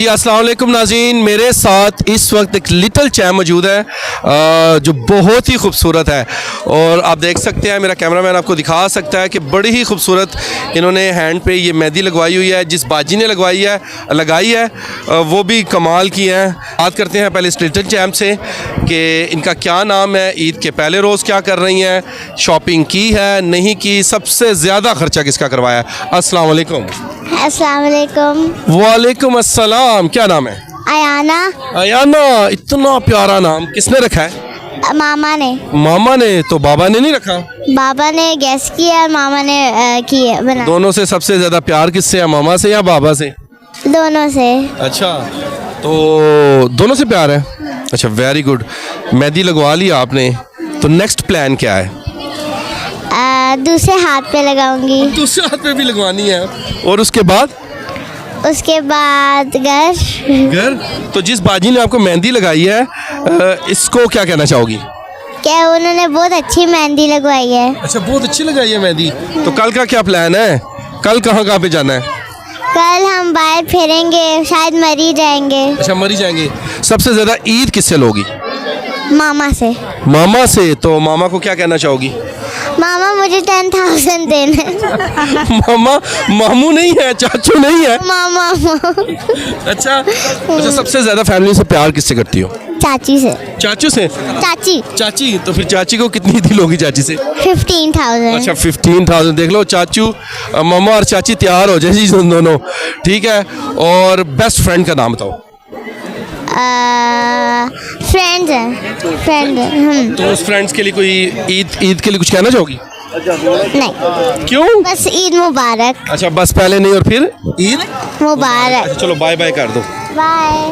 जी अस्सलाम वालेकुम नाज़रीन, मेरे साथ इस वक्त एक लिटिल चैम मौजूद है जो बहुत ही खूबसूरत है और आप देख सकते हैं, मेरा कैमरामैन आपको दिखा सकता है कि बड़ी ही खूबसूरत इन्होंने हैंड पे ये मेहंदी लगवाई हुई है। जिस बाजी ने लगाई है वो भी कमाल की है। बात करते हैं पहले इस लिटिल चैम से कि इनका क्या नाम है, ईद के पहले रोज़ क्या कर रही हैं, शॉपिंग की है नहीं की, सबसे ज़्यादा खर्चा किसका करवाया। अस्सलाम वालेकुम। अस्सलाम वालेकुम। वालेकुम अस्सलाम। क्या नाम है? अयाना। अयाना, इतना प्यारा नाम किसने रखा है? मामा ने। मामा ने? तो बाबा ने नहीं रखा? बाबा ने गैस किया और मामा ने की है बना। दोनों से सबसे ज्यादा प्यार किससे है, मामा से या बाबा से? दोनों से। अच्छा, तो दोनों से प्यार है। अच्छा, वेरी गुड। मेहंदी लगवा ली आपने, तो नेक्स्ट प्लान क्या है? दूसरे हाथ पे लगाऊंगी। दूसरे हाथ पे भी लगवानी है, और उसके बाद? उसके बाद घर। तो जिस बाजी ने आपको मेहंदी लगाई है इसको क्या कहना चाहोगी? क्या उन्होंने बहुत अच्छी मेहंदी लगवाई है। अच्छा, बहुत अच्छी लगाई है मेहंदी। तो कल का क्या प्लान है? कल कहाँ पे जाना है? कल हम बाहर फिरेंगे, शायद मरी जाएंगे। अच्छा, मरी जाएंगे। सबसे ज्यादा ईद किससे लोगी? मामा से। मामा से? तो मामा को क्या कहना चाहोगी? मामा मुझे 10,000 देना। मामा मामू नहीं है, चाचू नहीं है। मामा। अच्छा, सबसे ज्यादा फैमिली से प्यार किससे करती हो? चाची से। चाचू से? चाची। तो फिर चाची को कितनी दिल होगी चाची से? 15,000। अच्छा, 15,000। देख लो, चाचू, मामा और चाची तैयार हो जाए जी दोनों, ठीक है। और बेस्ट फ्रेंड का नाम बताओ। फ्रेंड है। तो उस फ्रेंड्स के लिए कोई ईद के लिए कुछ कहना चाहोगी? नहीं। क्यों? बस ईद मुबारक। अच्छा, बस पहले नहीं और फिर ईद मुबारक। अच्छा, चलो बाय बाय कर दो। बाय।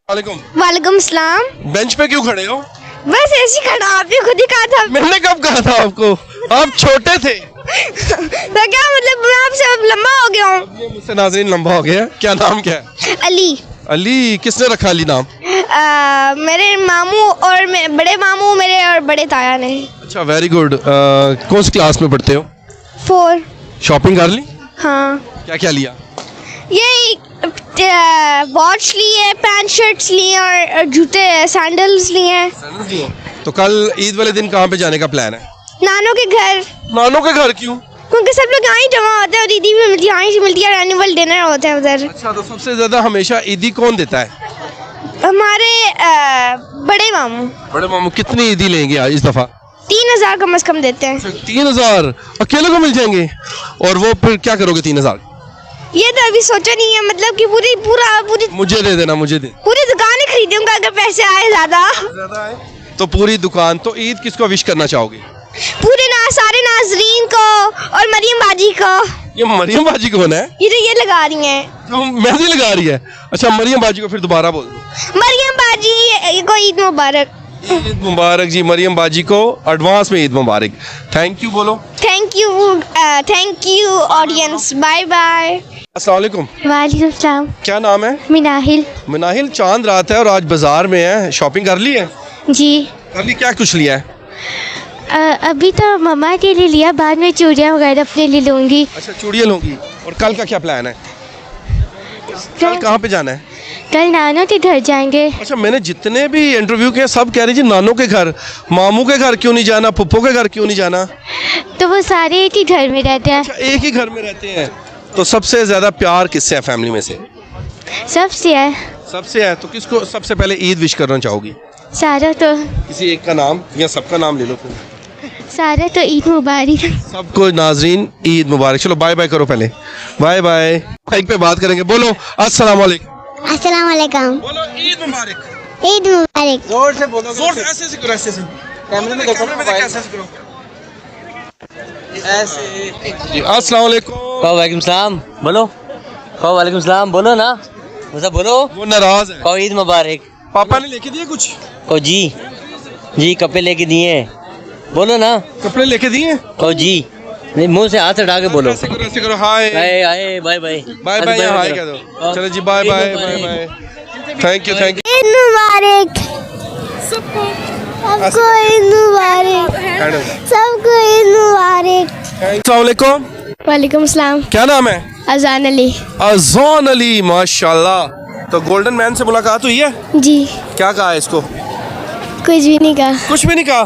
वालेकुम। वालेकुम सलाम। बेंच पे क्यों खड़े हो? बस ऐसे खड़ा, आपने खुद ही कहा था। मैंने कब कहा था आपको? आप छोटे थे। तो क्या मतलब, मैं आपसे अब लंबा हो गया हूँ? मुझसे नाज़रीन लंबा हो गया। क्या नाम क्या है? अली। अली। किसने रखा अली नाम? मेरे मामू और बड़े मामू मेरे और बड़े ताया ने। अच्छा, वेरी गुड। कौन सी क्लास में पढ़ते हो? 4। शॉपिंग कर ली? हाँ। क्या क्या लिया? ये वॉच ली है, पैंट शर्ट्स लिए और जूते सैंडल्स लिए हैं। तो कल ईद वाले दिन कहाँ पे जाने का प्लान है? नानों के घर। नानों के घर? क्यों? क्योंकि सब लोग यहाँ ही जमा होते हैं और ईदी भी मिलती है, यहाँ से मिलती है और एनुअल डिनर होता है उधर। अच्छा, तो सबसे ज्यादा हमेशा ईदी कौन देता है? हमारे बड़े मामू। बड़े मामू कितनी ईदी लेंगे आज इस दफा? 3,000 कम से कम देते हैं। 3,000 अकेले को मिल जाएंगे? और वो फिर क्या करोगे 3,000? ये तो अभी सोचा नहीं है, मतलब कि पूरी मुझे दे देना, मुझे दे। पूरी दुकान ही खरीदूंगा अगर पैसे आए ज्यादा आए तो पूरी दुकान। तो ईद किसको विश करना चाहोगे? पूरे सारे नाजरीन को और मरियम बाजी को। ये मरियम बाजी कौन है? ये लगा रही हैं, तो मेहंदी लगा रही है। अच्छा, मरियम बाजी को फिर दोबारा बोल दो। मरियम बाजी को ईद मुबारक। ईद मुबारक जी, मरियम बाजी को एडवांस में ईद मुबारक। थैंक यू बोलो। Thank you audience. Bye bye. अस्सलाम वालेकुम। वालेकुम सलाम। क्या नाम है? मिनाहिल। मिनाहिल। चांद रात है और आज बाजार में है, शॉपिंग कर ली है? जी। कर ली। क्या कुछ लिया है? अभी तो मम्मा के लिए लिया, बाद में चूड़ियाँ वगैरह अपने लिए लूँगी। अच्छा, चूड़ियाँ लूँगी। और कल का क्या प्लान है? कल कहाँ पे जाना है? कल नानों के घर जाएंगे। अच्छा, मैंने जितने भी इंटरव्यू किए सब कह रही जी नानों के घर। मामू के घर क्यों नहीं जाना, पुप्पो के घर क्यों नहीं जाना? तो वो सारे एक ही घर में रहते हैं। अच्छा, एक ही घर में रहते हैं। तो सबसे ज्यादा प्यार किससे है फैमिली में से? सबसे है। सबसे है। तो किसको सबसे पहले ईद विश करना चाहोगी? सारा तो। किसी एक का नाम या सबका नाम ले लो फिर। सारा तो ईद मुबारक। सबको नाजरीन ईद मुबारक। चलो बाय बाय करो पहले। Bye bye. माइक पे बात करेंगे। बोलो अस्सलाम वालेकुम। अस्सलाम वालेकुम। बोलो ईद मुबारक। ईद मुबारक। जोर से बोलो। जोर से। ऐसे करो, ऐसे से। कैमरे में देखो, ऐसे करो। ऐसे। अस्सलाम वालेकुम। वालेकुम सलाम। बोलो। वालेकुम सलाम। बोलो ना, मुझे बोलो। वो नाराज है। ईद मुबारक। पापा ने लेके दिए कुछ? जी कपड़े लेके दिए। बोलो ना। कपड़े लेके दिए? जी नहीं, मुंह से हाथ हटा के बोलो। ऐसे करो। Hi bye bye bye bye. Hi कह दो। चलो जी, bye bye bye bye. Thank you. Eid मुबारक सबको। ईद मुबारक सबको। ईद मुबारक। अस्सलाम वालेकुम। वालेकुम सलाम। क्या नाम है? अजान अली। अजान अली, माशाल्लाह। तो गोल्डन मैन से मुलाकात हुई है? जी। क्या कहा है इसको? कुछ भी नहीं कहा। कुछ भी नहीं कहा?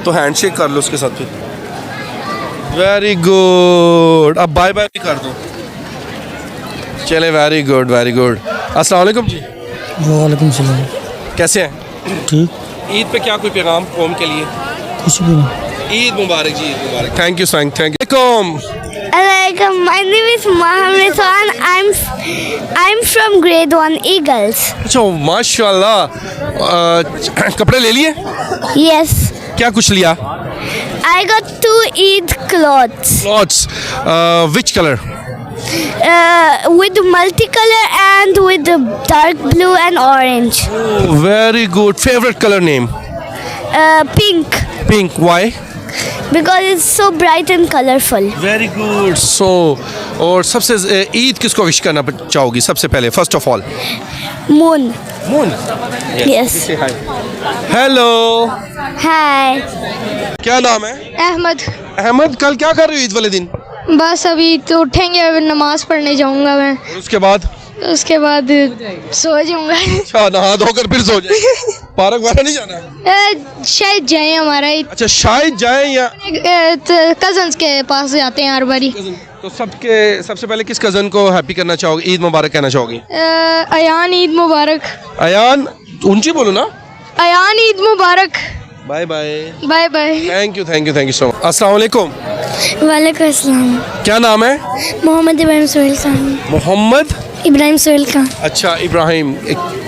तो हैंडशेक कर लो उसके साथ फिर। Very good. अब बाय बाय भी कर दो। चले, वेरी गुड वेरी गुड। अस्सलाम वालेकुम जी। वालेकुम सलाम। कैसे हैं? ठीक। ईद पे क्या कोई पैगाम कौम के लिए? कुछ भी नहीं। ईद मुबारक जी, ईद मुबारक। थैंक यू सैंग, thank you. My name is Mohammed Rizwan. I'm from grade 1 Eagles. अच्छा, माशाल्लाह। कपड़े ले लिए? Yes. क्या कुछ लिया? I got 2 Eid clothes. Clothes. Which color? With multicolor and with dark blue and orange. Very good. Favorite color name? Pink. Pink. Why? Because it's so bright and colorful. Very good. So और सबसे ईद किसको wish करना चाहोगी सबसे पहले, first of all? Moon. Moon. Yes. Hello, Hi. क्या नाम है? अहमद। अहमद, कल क्या कर रहे हो ईद वाले दिन? बस अभी तो उठेंगे, अभी नमाज पढ़ने जाऊंगा मैं। और उसके बाद? उसके बाद सो जाऊंगा। अच्छा, नहा धोकर फिर सो जाए। पार्क वाला नहीं जाना? शायद जाए हमारा। अच्छा, शायद जाए या कजन्स के पास जाते हैं हर बारी। तो सबसे पहले किस कजन को हैप्पी करना चाहोगे, ईद मुबारक कहना चाहोगी? अयान ईद मुबारक। अयान, ऊंची बोलो ना। अयान ईद मुबारक। Bye bye. Bye bye. Thank you so much. अस्सलाम वालेकुम। वालेकुम अस्सलाम। क्या नाम है? मोहम्मद इब्राहिम सोहेल खान। मोहम्मद इब्राहिम सोहेल खान। अच्छा, इब्राहिम।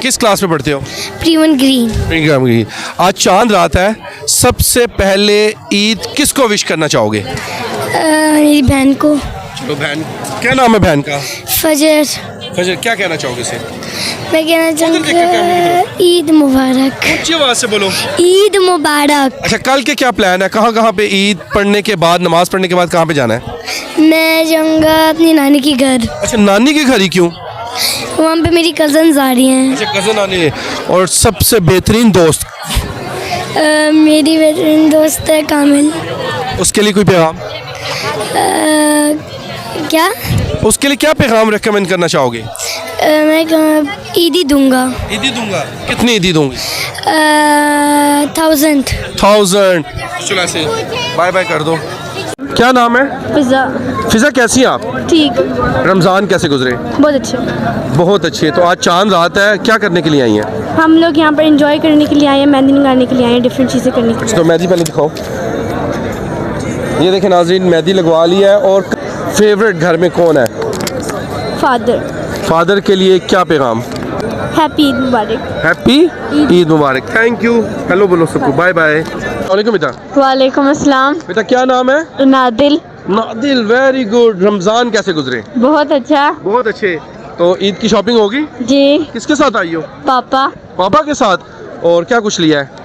किस क्लास में पढ़ते हो? प्री-1 ग्रीन। प्री-1 ग्रीन। आज चांद रात है, सबसे पहले ईद किसको विश करना चाहोगे? मेरी बहन को। चलो, बहन। क्या नाम है बहन का? फजर। फजर, क्या कहना चाहोगे इसे? मैं कहना चाहूँगा ईद मुबारक। ऊंची आवाज से बोलो। ईद मुबारक। अच्छा, कल के क्या प्लान है? कहाँ कहाँ पे ईद पढ़ने के बाद, नमाज पढ़ने के बाद कहाँ पे जाना है? मैं जाऊँगा अपनी नानी के घर। अच्छा, नानी के घर ही क्यों? वहाँ पे मेरी कजन्स आ रही हैं। अच्छा, कजन आने हैं। और सबसे बेहतरीन दोस्त? मेरी बेहतरीन दोस्त है कामिल। उसके लिए कोई पैगाम? क्या? उसके लिए क्या पैगाम रेकमेंड करना चाहोगे? मैं ईदी दूंगा। ईदी दूंगा? कितनी ईदी दूंगी? 1000। चलो, ऐसे बाय बाय कर दो। क्या नाम है? पिज़्ज़ा। फिजा, कैसी हैं आप? ठीक। रमज़ान कैसे गुजरे? बहुत अच्छे। बहुत अच्छे। तो आज चांद रात है, क्या करने के लिए आई हैं? हम लोग यहाँ पर एंजॉय करने के लिए आए हैं, मेहंदी लगाने के लिए आए हैं, डिफरेंट चीज़ें करने के लिए। तो मेहंदी पहले दिखाओ। ये देखें नाज़रीन, मेहंदी लगवा ली है। और फेवरेट घर में कौन है? फादर। फादर के लिए क्या पैगाम? हैप्पी ईद मुबारक। हैप्पी ईद मुबारक। Thank you. हेलो बोलो सबको। Bye bye. वालेकुम बेटा। वालेकुम अस्सलाम। बेटा, क्या नाम है? नादिल। Nadil, very good. रमज़ान कैसे गुजरे? बहुत अच्छा। बहुत अच्छे। तो ईद की शॉपिंग होगी? जी। किसके साथ आई हो? पापा। पापा के साथ। और क्या कुछ लिया है?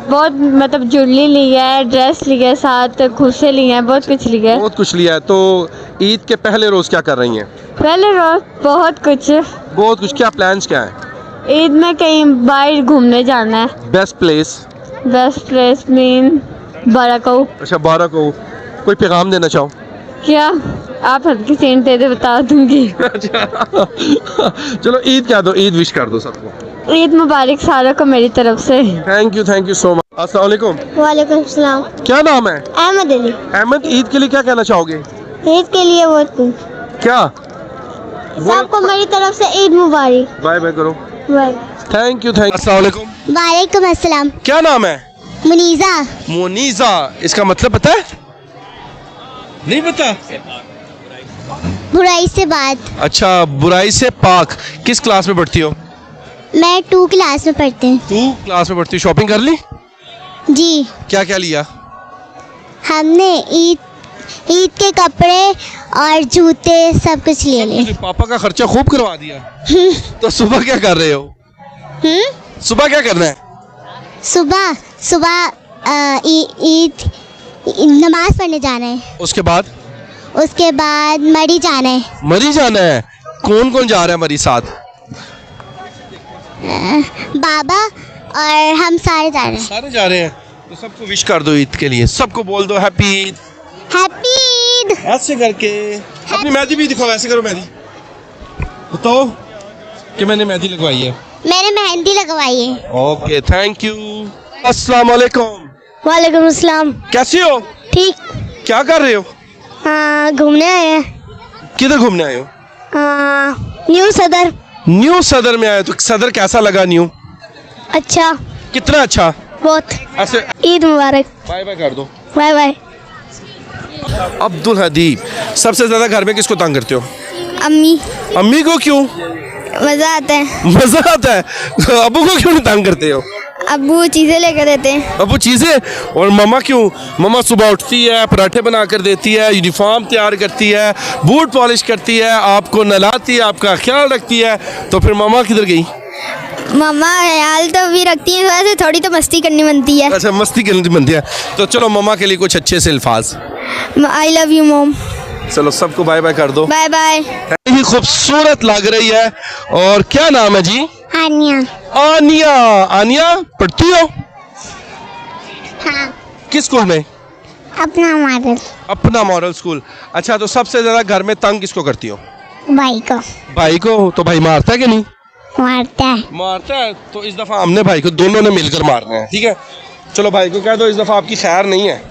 बहुत, मतलब ज्वेलरी ली है, ड्रेस ली है, साथ खुशे ली है, बहुत कुछ लिया है। बहुत कुछ लिया है। तो ईद के पहले रोज़ क्या कर रही हैं? पहले रोज बहुत कुछ। बहुत कुछ। क्या प्लान्स क्या हैं? ईद में कहीं बाहर घूमने जाना है। Best place? Best place mean बाराको। अच्छा, 12 को। कोई पैगाम देना चाहो? क्या? आप हल्की सेंट दे दे, बता दूंगी। अच्छा। चलो, ईद क्या दो, ईद विश कर दो सबको। ईद मुबारक सारों को मेरी तरफ से। Thank you so much. अस्सलाम वालेकुम। वालेकुम सलाम। क्या नाम है? अहमद अली। अहमद, ईद के लिए क्या कहना चाहोगे? ईद के लिए बहुत कुछ। क्या? सबको मेरी तरफ से ईद मुबारक। बाय बाय करो। Thank you. अस्सलाम वालेकुम। वालेकुम अस्सलाम। क्या नाम है? मुनीजा। मोनीजा। इसका मतलब पता है? नहीं पता? बुराई से बात। अच्छा, बुराई से पाक। किस क्लास में पढ़ती हो? मैं 2 क्लास में पढ़ती हूँ। 2 क्लास में पढ़ती हो। शॉपिंग कर ली? जी। क्या क्या लिया? हमने ईद के कपड़े और जूते सब कुछ ले लिए। पापा का खर्चा खूब करवा दिया। तो सुबह क्या कर रहे हो? सुबह क्या करना है? सुबह ईद नमाज पढ़ने जाना है। उसके बाद? उसके बाद मरी जाना है। मरी जाना है। कौन कौन जा रहा है मरी साथ? बाबा और हम सारे जा रहे हैं। सारे जा रहे हैं। तो सबको विश कर दो ईद के लिए। सबको बोल दो हैप्पी ईद। हैप्पी ईद। ऐसे करके अपनी मेहंदी भी दिखाओ, ऐसे करो मेहंदी बताओ कि मैंने मेहंदी लगवाई है। मैंने मेहंदी लगवाई है। Okay thank you. अस्सलाम वालेकुम। वालेकुम अस्सलाम। कैसे हो? ठीक। क्या कर रहे हो? घूमने आए हैं। किधर घूमने आए हो? न्यू सदर। न्यू सदर में आए तो सदर कैसा लगा न्यू? अच्छा। कितना अच्छा? बहुत। ऐसे ईद मुबारक। बाय बाय कर दो। Bye bye. अब्दुल हदीब, सबसे ज्यादा घर में किसको तंग करते हो? अम्मी। अम्मी को क्यों? मज़ा आता है। मजा आता है। अबू को क्यों नहीं तंग करते हो? अब्बू चीज़ें लेकर देते हैं। अबू चीजें। और मम्मा क्यों? मम्मा सुबह उठती है, पराठे बना कर देती है, यूनिफॉर्म तैयार करती है, बूट पॉलिश करती है, आपको नहलाती है, आपका ख्याल रखती है, तो फिर मम्मा किधर गई? मम्मा ख्याल तो भी रखती है, वैसे थोड़ी तो मस्ती करनी बनती है। अच्छा मस्ती करनी बनती है, तो चलो मम्मा के लिए कुछ अच्छे से अल्फाज। I love you mom. चलो सबको बाय बाय कर दो। Bye bye. ही खूबसूरत लग रही है। और क्या नाम है जी? आनिया। आनिया। आनिया पढ़ती हो? हाँ। किस स्कूल में? अपना मॉडल। अपना मॉडल स्कूल। अच्छा तो सबसे ज्यादा घर में तंग किसको करती हो? भाई को। भाई को। तो भाई मारता है कि नहीं? मारता है। मारता है। तो इस दफा हमने भाई को दोनों ने मिलकर मारना है, ठीक है? चलो भाई को कह दो इस दफा आपकी खैर नहीं है।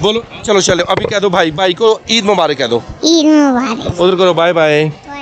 बोलो चलो चलो अभी कह दो भाई को ईद मुबारक कह दो। ईद मुबारक। उधर करो बाय बाय।